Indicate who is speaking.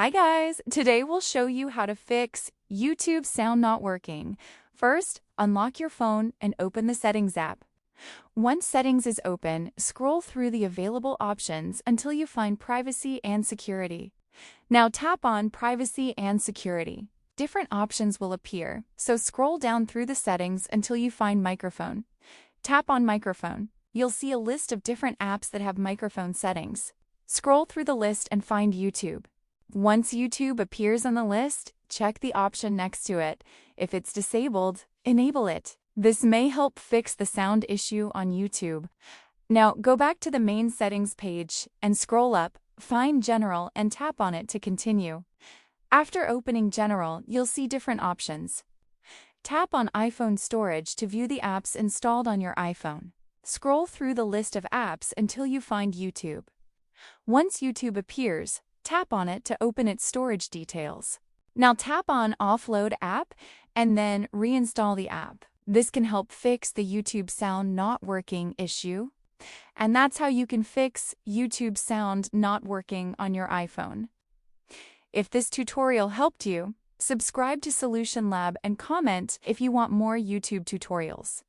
Speaker 1: Hi guys! Today we'll show you how to fix YouTube sound not working. First, unlock your phone and open the Settings app. Once Settings is open, scroll through the available options until you find Privacy and Security. Now tap on Privacy and Security. Different options will appear, so scroll down through the settings until you find Microphone. Tap on Microphone. You'll see a list of different apps that have microphone settings. Scroll through the list and find YouTube. Once YouTube appears on the list, check the option next to it. If it's disabled, enable it. This may help fix the sound issue on YouTube. Now go back to the main settings page and scroll up, find General and tap on it to continue. After opening General, you'll see different options. Tap on iPhone Storage to view the apps installed on your iPhone. Scroll through the list of apps until you find YouTube. Once YouTube appears, tap on it to open its storage details. Now tap on Offload App and then reinstall the app. This can help fix the YouTube sound not working issue. And that's how you can fix YouTube sound not working on your iPhone. If this tutorial helped you, subscribe to Solution Lab and comment if you want more YouTube tutorials.